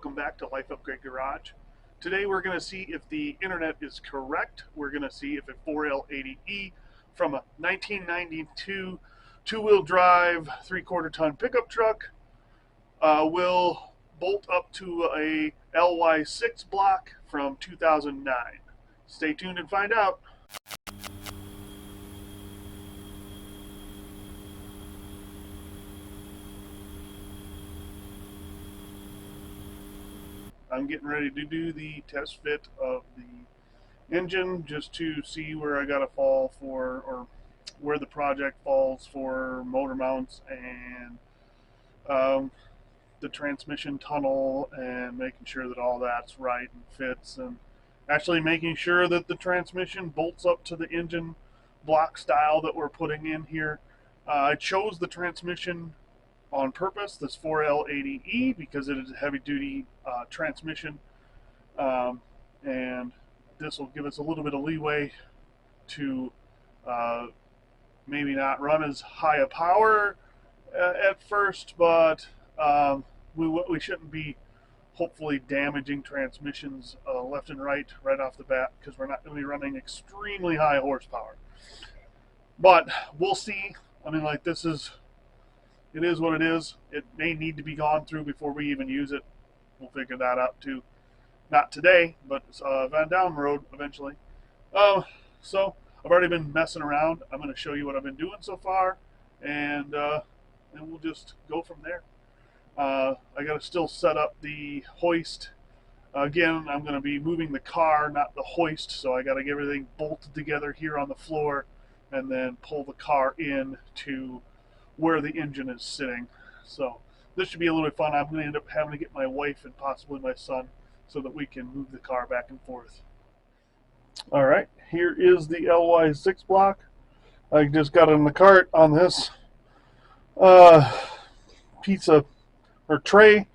welcome back to Life Upgrade Garage. Today we're going to see if the internet is correct. We're going to see if a 4L80E from a 1992 two-wheel drive 3/4 ton pickup truck will bolt up to a ly6 block from 2009. Stay tuned and find out. I'm getting ready to do the test fit of the engine just to see where I got to fall for, or where the project falls for motor mounts and the transmission tunnel, and making sure that all that's right and fits, and actually making sure that the transmission bolts up to the engine block style that we're putting in here. I chose the transmission on purpose, this 4L80E, because it is a heavy-duty transmission, and this will give us a little bit of leeway to maybe not run as high a power at first, but we shouldn't be hopefully damaging transmissions left and right off the bat, because we're not going to be running extremely high horsepower. But we'll see. I mean, like, it is what it is. It may need to be gone through before we even use it. We'll figure that out too. Not today, but down the road eventually. So I've already been messing around. I'm going to show you what I've been doing so far, and we'll just go from there. I got to still set up the hoist. Again, I'm going to be moving the car, not the hoist, so I got to get everything bolted together here on the floor, and then pull the car in to where the engine is sitting. So this should be a little bit fun. I'm going to end up having to get my wife and possibly my son so that we can move the car back and forth. All right, here is the ly6 block. I just got it in the cart on this piece of or tray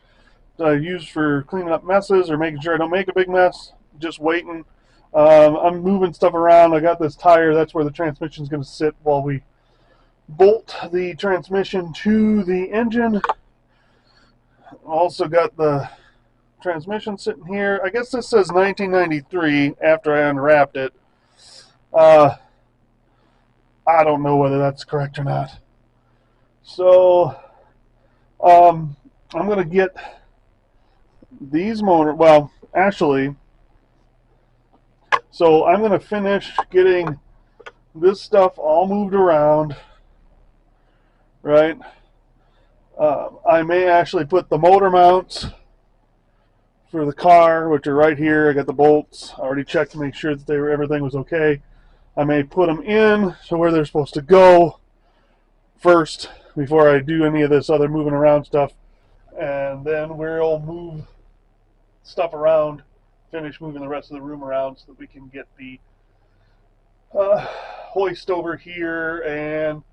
that I use for cleaning up messes or making sure I don't make a big mess. Just waiting. I'm moving stuff around. I got this tire. That's where the transmission is going to sit while we bolt the transmission to the engine. Also got the transmission sitting here. I guess this says 1993 after I unwrapped it. I don't know whether that's correct or not. So I'm going to get these motor, well, actually, so I'm going to finish getting this stuff all moved around, right? I may actually put the motor mounts for the car, which are right here. I got the bolts. I already checked to make sure that everything was okay. I may put them in to where they're supposed to go first before I do any of this other moving around stuff, and then we'll move stuff around, finish moving the rest of the room around so that we can get the hoist over here and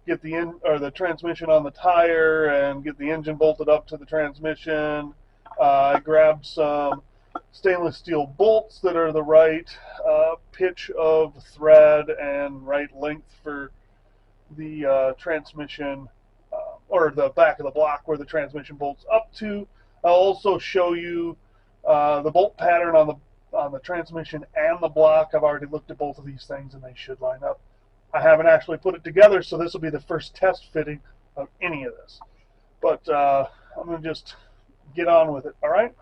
get the transmission on the tire and get the engine bolted up to the transmission. I grabbed some stainless steel bolts that are the right pitch of thread and right length for the transmission, or the back of the block where the transmission bolts up to. I'll also show you the bolt pattern on the transmission and the block. I've already looked at both of these things and they should line up. I haven't actually put it together, so this will be the first test fitting of any of this. But I'm going to just get on with it, all right?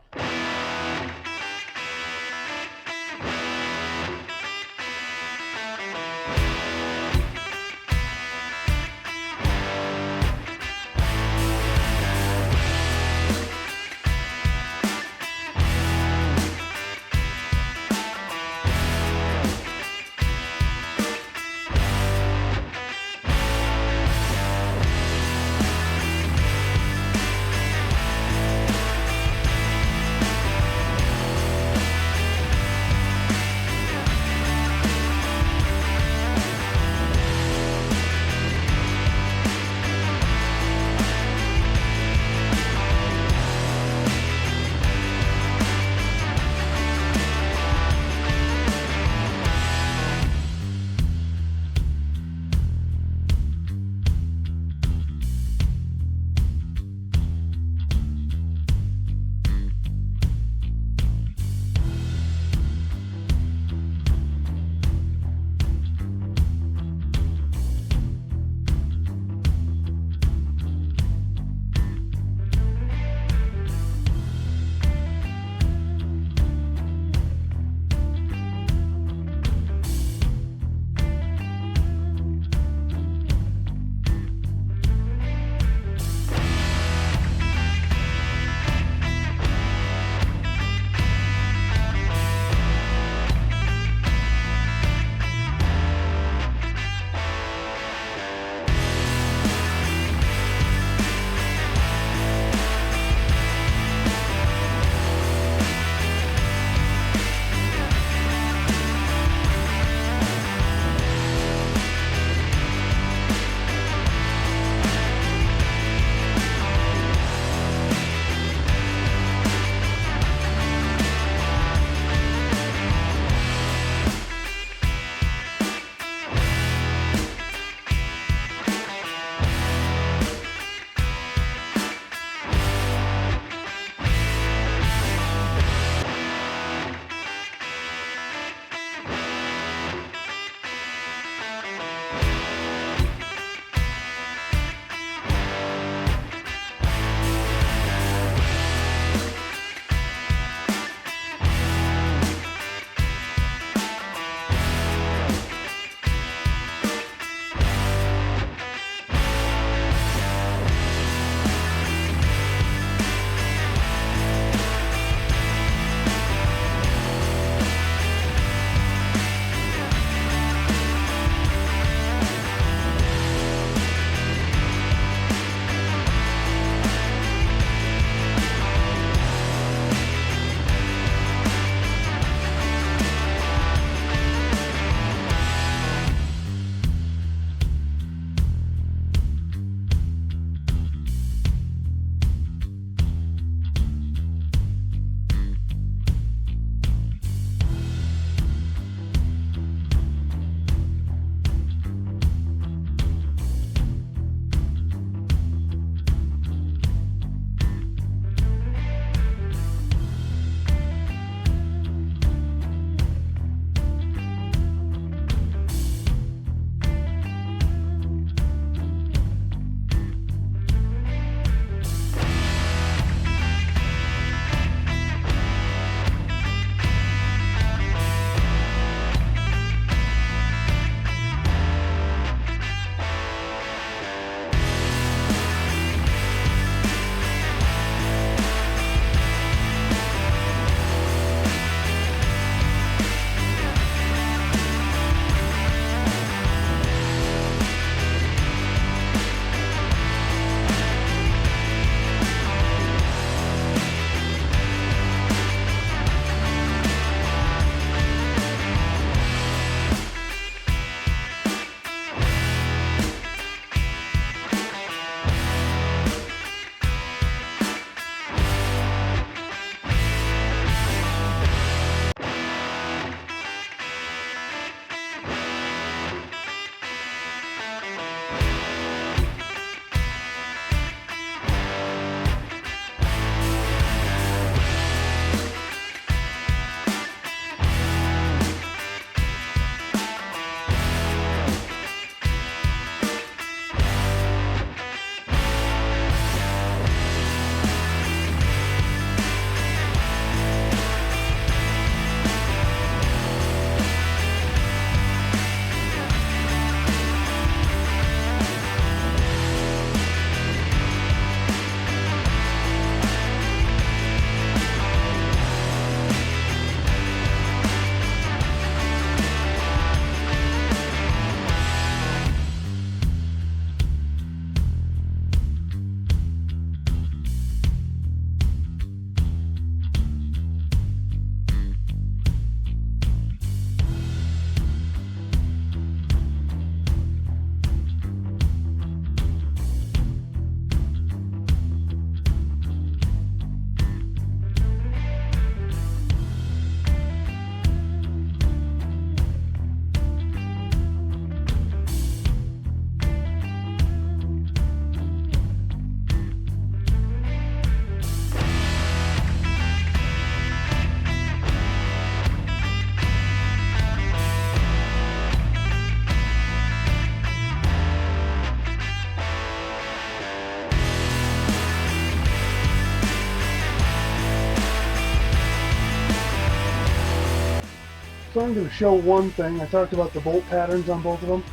So I'm going to show one thing. I talked about the bolt patterns on both of them.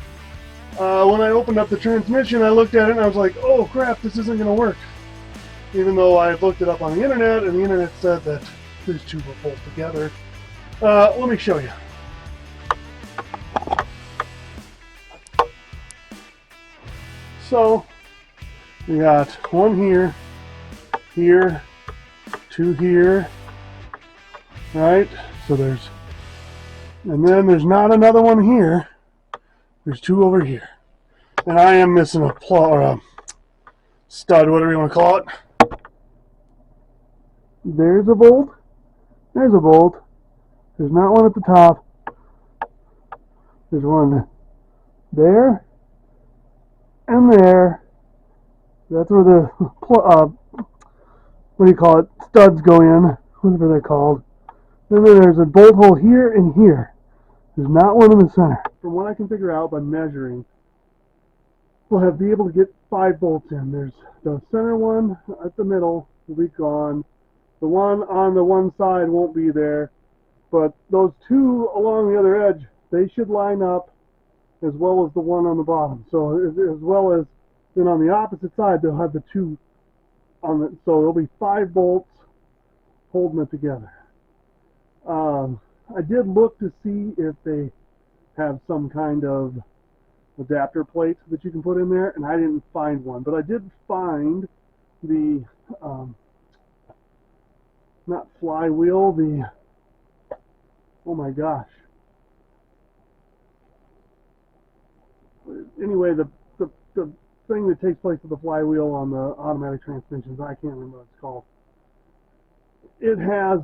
When I opened up the transmission, I looked at it and I was like, oh crap, this isn't going to work. Even though I had looked it up on the internet, and the internet said that these two were both together. Let me show you. So we got one here, here, two here, right? So there's, and then there's not another one here. There's two over here. And I am missing a plug or a stud, whatever you want to call it. There's a bolt. There's a bolt. There's not one at the top. There's one there and there. That's where the what do you call it? Studs go in, whatever they're called. Then there's a bolt hole here and here. There's not one in the center. From what I can figure out by measuring, we'll be able to get 5 bolts in. There's the center one at the middle will be gone. The one on the one side won't be there, but those two along the other edge, they should line up as well as the one on the bottom. So as well as then on the opposite side, they'll have the two on the. So there'll be 5 bolts holding it together. I did look to see if they have some kind of adapter plate that you can put in there, and I didn't find one, but I did find the not flywheel, the, oh my gosh, anyway, the thing that takes place with the flywheel on the automatic transmissions, I can't remember what it's called. It has,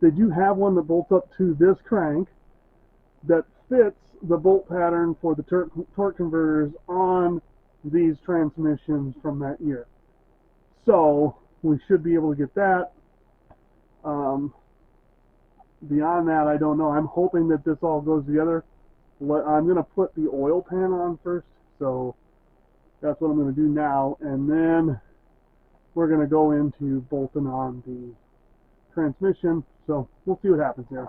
they do have one that bolts up to this crank that fits the bolt pattern for the torque converters on these transmissions from that year. So we should be able to get that. Beyond that, I don't know. I'm hoping that this all goes together. I'm going to put the oil pan on first, so that's what I'm going to do now, and then we're going to go into bolting on the transmission. So we'll see what happens here.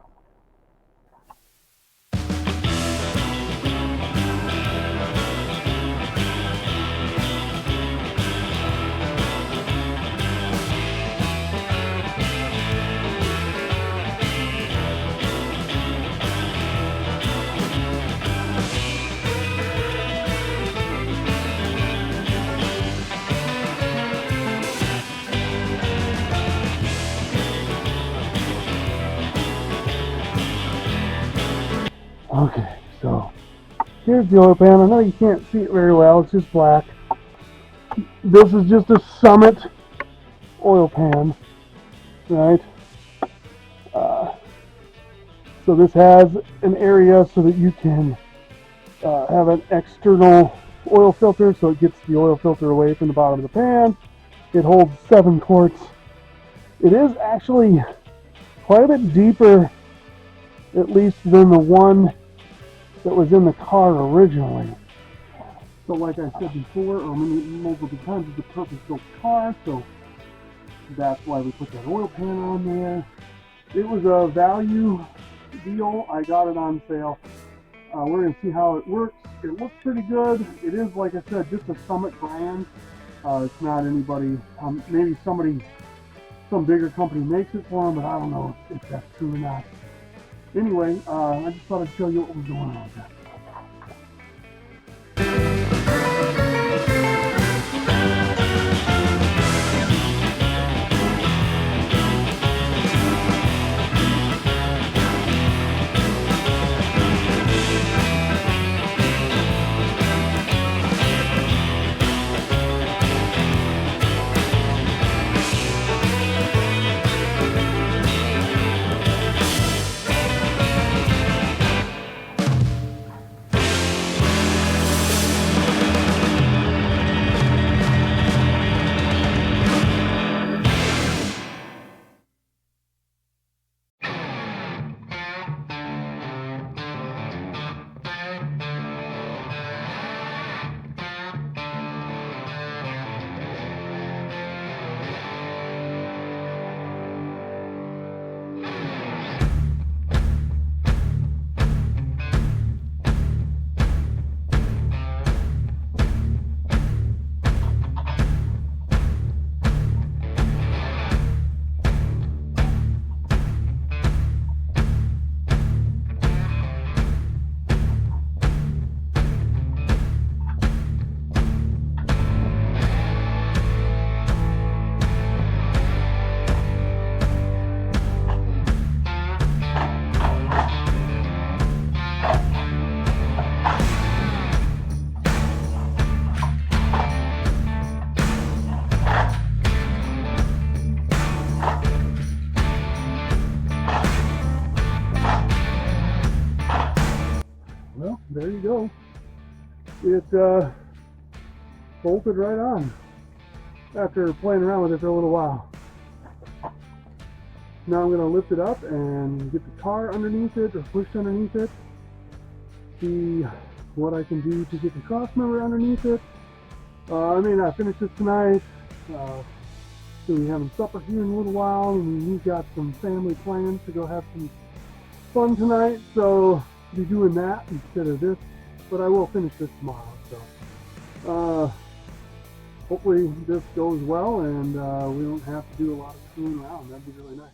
Okay, so here's the oil pan. I know you can't see it very well, it's just black. This is just a Summit oil pan, right? So this has an area so that you can have an external oil filter, so it gets the oil filter away from the bottom of the pan. It holds 7 quarts. It is actually quite a bit deeper, at least than the one that was in the car originally. So like I said before, or multiple times, it's a purpose-built car, so that's why we put that oil pan on there. It was a value deal. I got it on sale. We're going to see how it works. It looks pretty good. It is, like I said, just a Summit brand. It's not anybody, maybe somebody, some bigger company makes it for them, but I don't know if that's true or not. Anyway, I just thought I'd show you what was going on with that. there you go. It bolted right on after playing around with it for a little while. Now I'm going to lift it up and get the car underneath it, or pushed underneath it. See what I can do to get the cross member underneath it. I may not finish this tonight. We'll be having supper here in a little while, and we've got some family plans to go have some fun tonight, so I'll be doing that instead of this, but I will finish this tomorrow. So hopefully this goes well, and we don't have to do a lot of screwing around. That'd be really nice.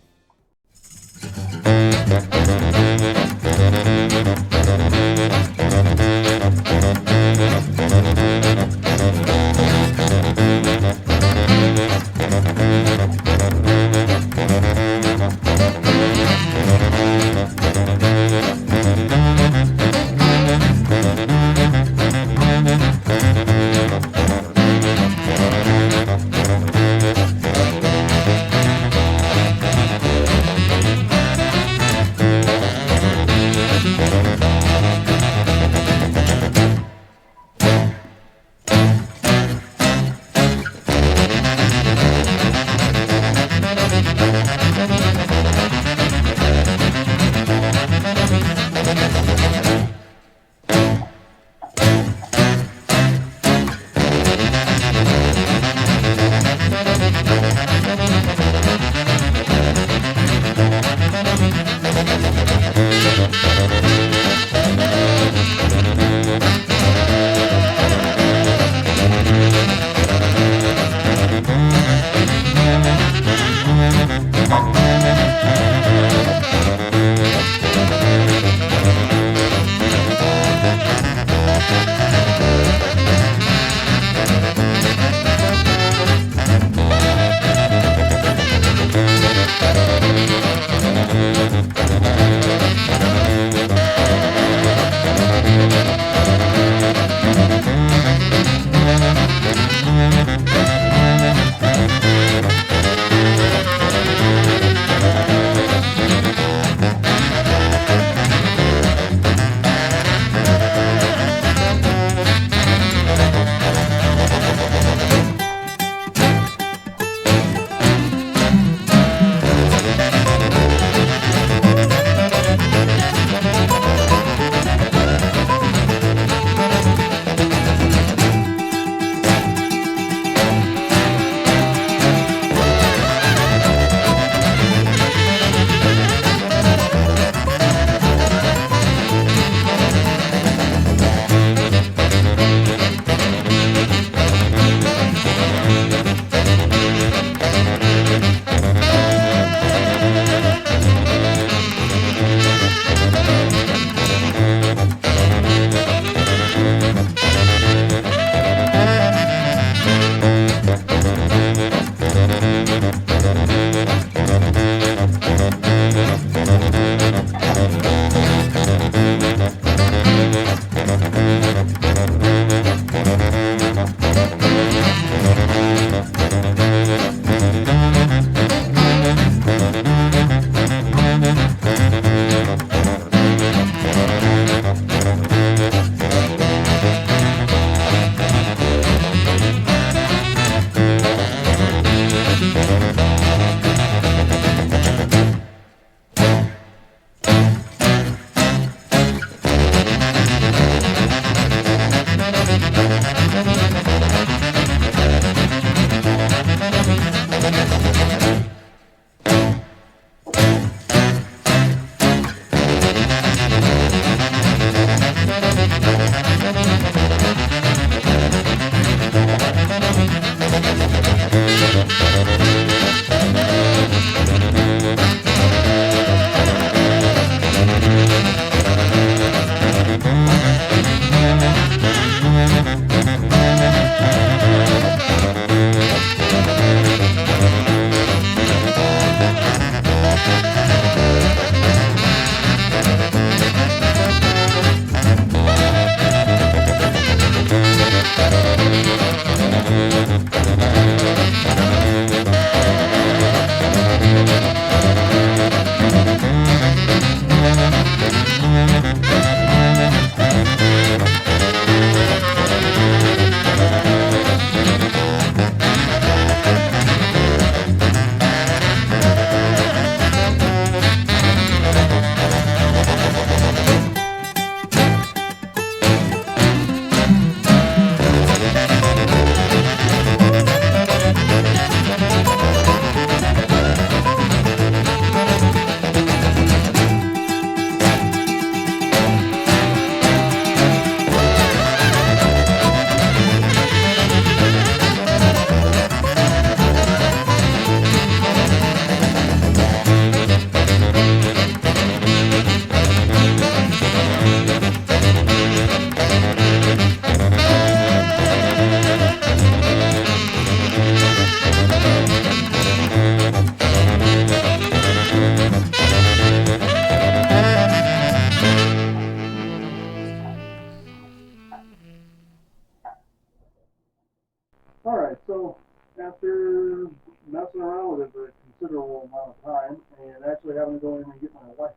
relative a considerable amount of time, and actually having to go in and get my wife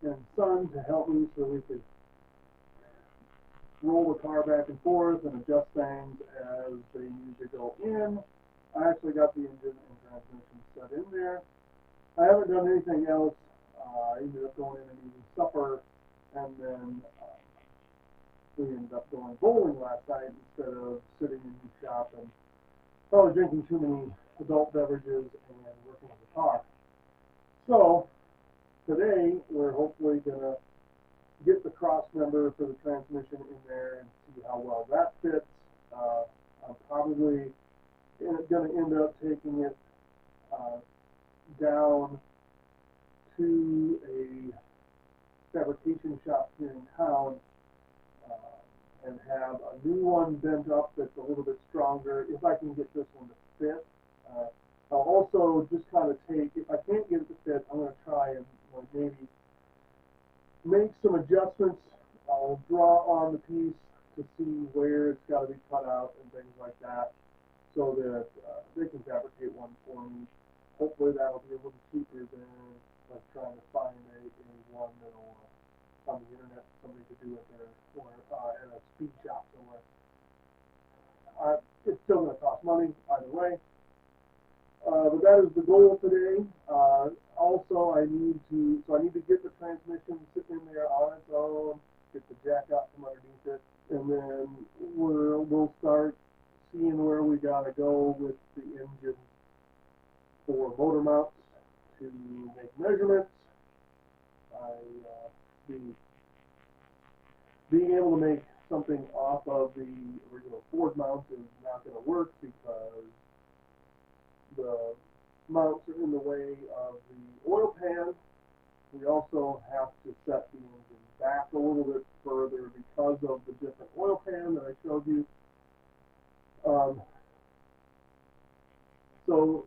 and son to help me so we could roll the car back and forth and adjust things as they need to go in. I actually got the engine and transmission set in there. I haven't done anything else. I ended up going in and eating supper, and then we ended up going bowling last night instead of sitting in the shop and probably drinking too many adult beverages and working on the car. So today we're hopefully gonna get the cross member for the transmission in there and see how well that fits. I'm probably gonna end up taking it down to a fabrication shop here in town and have a new one bent up that's a little bit stronger if I can get this one to fit. I'll also just kind of take, if I can't get it to fit, I'm going to try and maybe make some adjustments. I'll draw on the piece to see where it's got to be cut out and things like that so that they can fabricate one for me. Hopefully that'll be a little cheaper than like trying to find a one that'll on the internet somebody could do it there or at a speed shop somewhere. It's still going to cost money either way. But that is the goal today. Also, I need to get the transmission sitting in there on its own, get the jack out from underneath it, and then we'll start seeing where we gotta go with the engine for motor mounts to make measurements. Being able to make something off of the original Ford mount is not going to work because the mounts are in the way of the oil pan. We also have to set the engine back a little bit further because of the different oil pan that I showed you. So,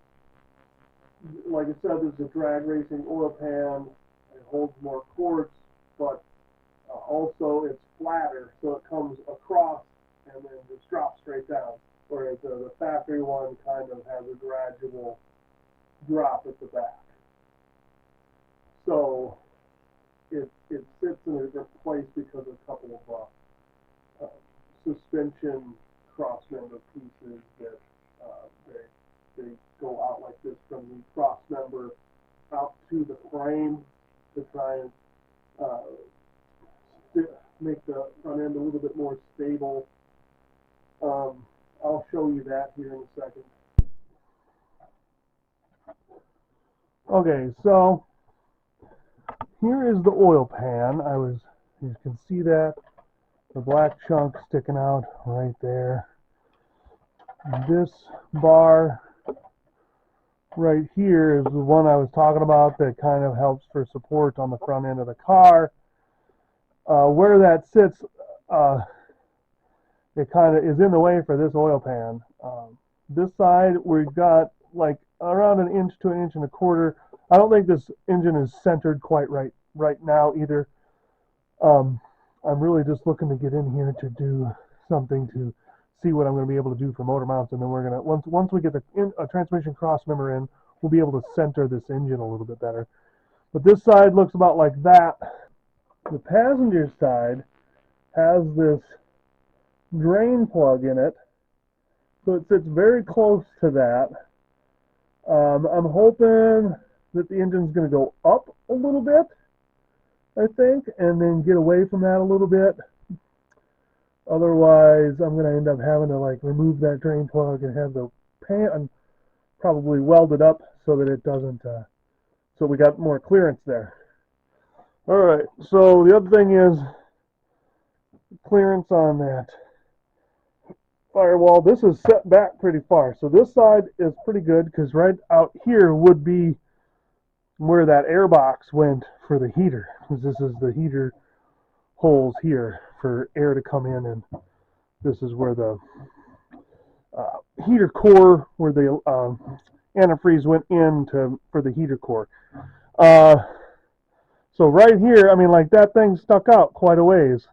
like I said, there's a drag racing oil pan. It holds more quartz, but also it's flatter, so it comes across and then just drops straight down. Whereas the factory one kind of has a gradual drop at the back. So it sits in a different place because of a couple of suspension cross member pieces that they go out like this from the cross member out to the frame to try and make the front end a little bit more stable. I'll show you that here in a second. Okay, so here is the oil pan. You can see that, the black chunk sticking out right there. This bar right here is the one I was talking about that kind of helps for support on the front end of the car. Where that sits, it kind of is in the way for this oil pan. This side, we've got like around 1 inch to 1.25 inches. I don't think this engine is centered quite right now either. I'm really just looking to get in here to do something to see what I'm going to be able to do for motor mounts, and then we're going to once we get a transmission cross member in, we'll be able to center this engine a little bit better. But this side looks about like that. The passenger side has this drain plug in it, so it sits very close to that. I'm hoping that the engine's going to go up a little bit, I think, and then get away from that a little bit. Otherwise, I'm going to end up having to like remove that drain plug and have the pan probably welded up so that it doesn't, so we got more clearance there. Alright, so the other thing is clearance on that firewall. This is set back pretty far, so this side is pretty good because right out here would be where that air box went for the heater, because this is the heater holes here for air to come in, and this is where the heater core, where the antifreeze went in for the heater core. So right here, I mean, like that thing stuck out quite a ways.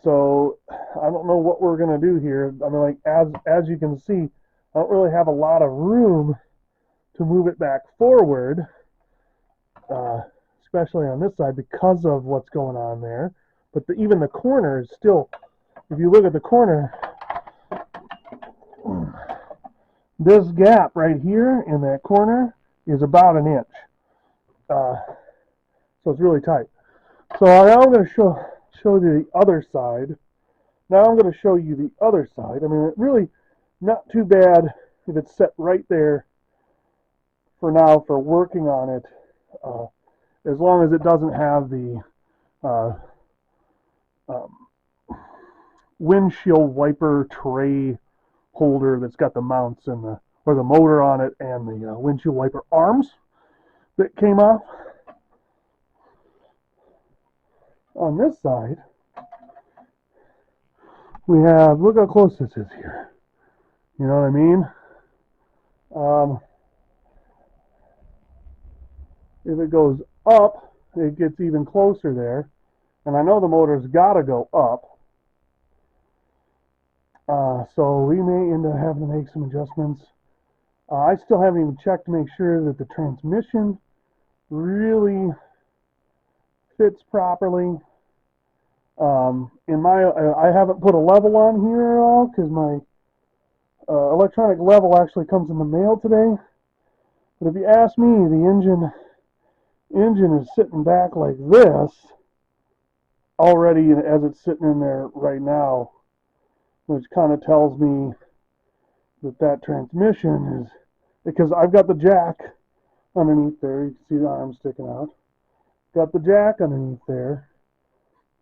So I don't know what we're gonna do here. I mean, like as you can see, I don't really have a lot of room to move it back forward, especially on this side because of what's going on there. But even the corner is still, if you look at the corner, this gap right here in that corner is about an inch. So it's really tight. So now I'm going to show you the other side. Now I'm going to show you the other side. I mean, it really not too bad if it's set right there for now for working on it, as long as it doesn't have the windshield wiper tray holder that's got the mounts and the motor on it and the windshield wiper arms that came off. On this side, we have, look how close this is here. You know what I mean? If it goes up, it gets even closer there. And I know the motor's got to go up. So we may end up having to make some adjustments. I still haven't even checked to make sure that the transmission really fits properly. I haven't put a level on here at all because my electronic level actually comes in the mail today. But if you ask me, the engine is sitting back like this already as it's sitting in there right now, which kind of tells me that transmission is, because I've got the jack underneath there. You can see the arm sticking out. Got the jack underneath there,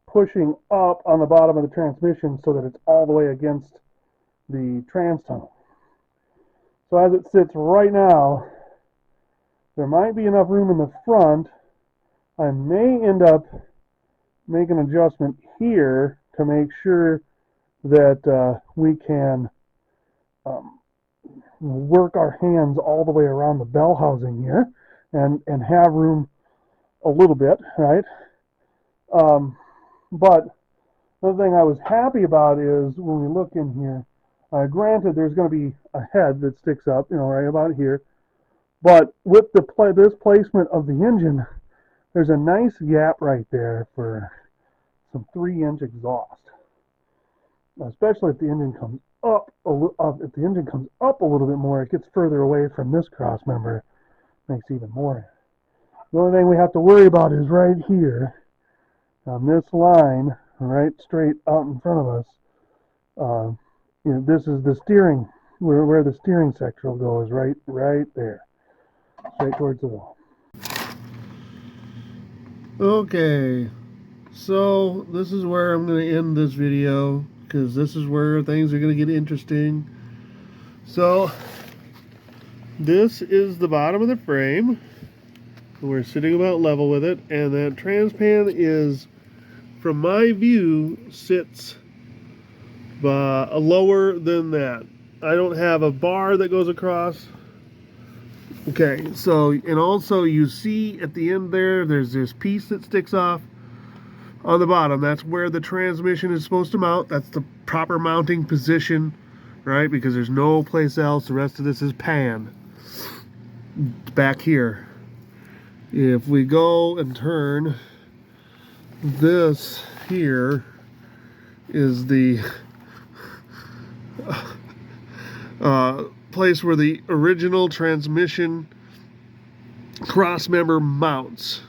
pushing up on the bottom of the transmission so that it's all the way against the trans tunnel. So as it sits right now, there might be enough room in the front. I may end up making an adjustment here to make sure that we can work our hands all the way around the bell housing here and have room a little bit, right? But another thing I was happy about is when we look in here, granted there's going to be a head that sticks up, you know, right about here, but with this placement of the engine, there's a nice gap right there for some 3-inch exhaust, especially if the engine comes up if the engine comes up a little bit more, it gets further away from this cross member, makes even more. The only thing we have to worry about is right here on this line, right straight out in front of us. You know, this is the steering, where the steering sectional goes, right there, straight towards the wall. Okay, so this is where I'm going to end this video, because this is where things are going to get interesting. So this is the bottom of the frame. We're sitting about level with it, and that transpan is, from my view, sits lower than that. I don't have a bar that goes across. Okay, so, and also you see at the end there's this piece that sticks off on the bottom. That's where the transmission is supposed to mount. That's the proper mounting position, right? Because there's no place else. The rest of this is pan. Back here. If we go and turn, this here is the place where the original transmission cross member mounts.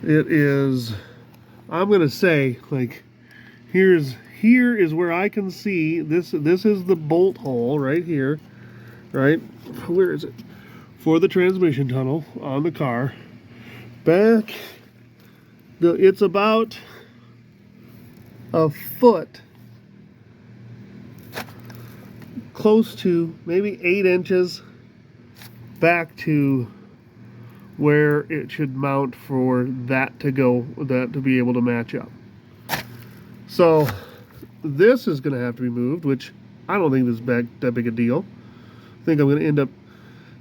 It is, I'm going to say, like, here is where I can see this is the bolt hole right here, right? Where is it? For the transmission tunnel on the car. Back, it's about a foot, close to maybe 8 inches back to where it should mount for that to be able to match up. So this is going to have to be moved, which I don't think is that big a deal. I think I'm going to end up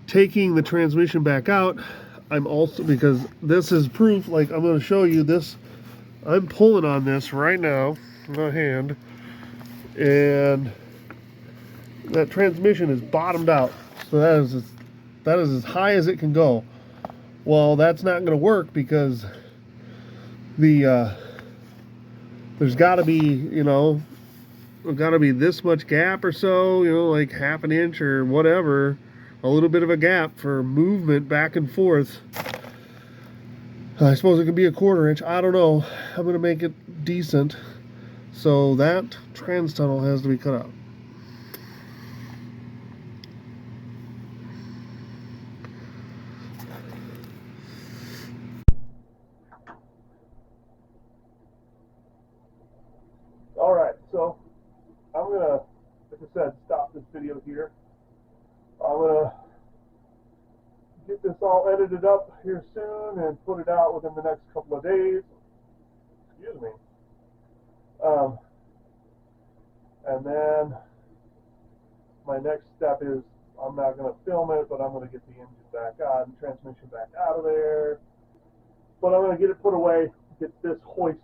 taking the transmission back out. I'm also, because this is proof, like I'm going to show you this, I'm pulling on this right now, my hand, and that transmission is bottomed out. So that is as high as it can go. Well, that's not going to work because the there's got to be, you know, there's got to be this much gap or so, you know, like half an inch or whatever, a little bit of a gap for movement back and forth. I suppose it could be a 1/4 inch. I don't know. I'm going to make it decent. So that trans tunnel has to be cut out. All right, so I'm gonna, like I said, stop this video here. I'm gonna get this all edited up here soon and put it out within the next couple of days. Excuse me. And then my next step is I'm not going to film it, but I'm going to get the engine back on, transmission back out of there. But I'm going to get it put away, get this hoist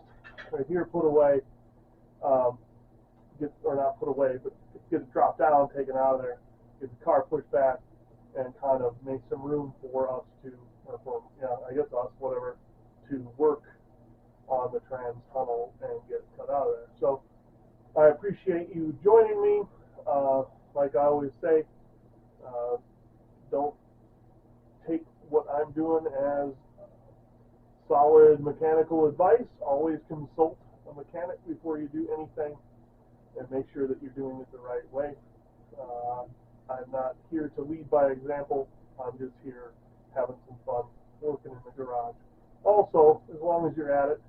right here put away, or not put away, but get it dropped down, taken out of there, get the car pushed back, and kind of make some room for us to, or for, I guess us, whatever, to work on the trans tunnel and get it cut out of there. So I appreciate you joining me. Like I always say, don't take what I'm doing as solid mechanical advice. Always consult a mechanic before you do anything and make sure that you're doing it the right way. I'm not here to lead by example. I'm just here having some fun working in the garage. Also, as long as you're at it,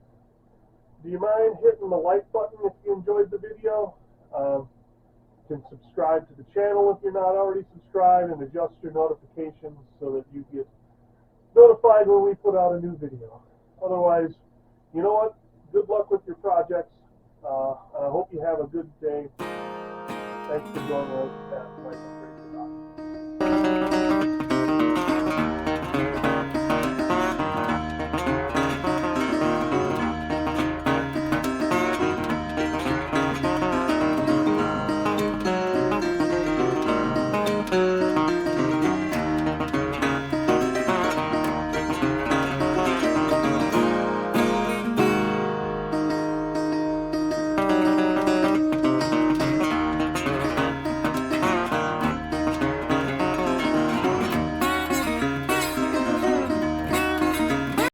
do you mind hitting the like button if you enjoyed the video? You can subscribe to the channel if you're not already subscribed, and adjust your notifications so that you get notified when we put out a new video. Otherwise, you know what? Good luck with your projects. I hope you have a good day. Thanks for joining us at ly6.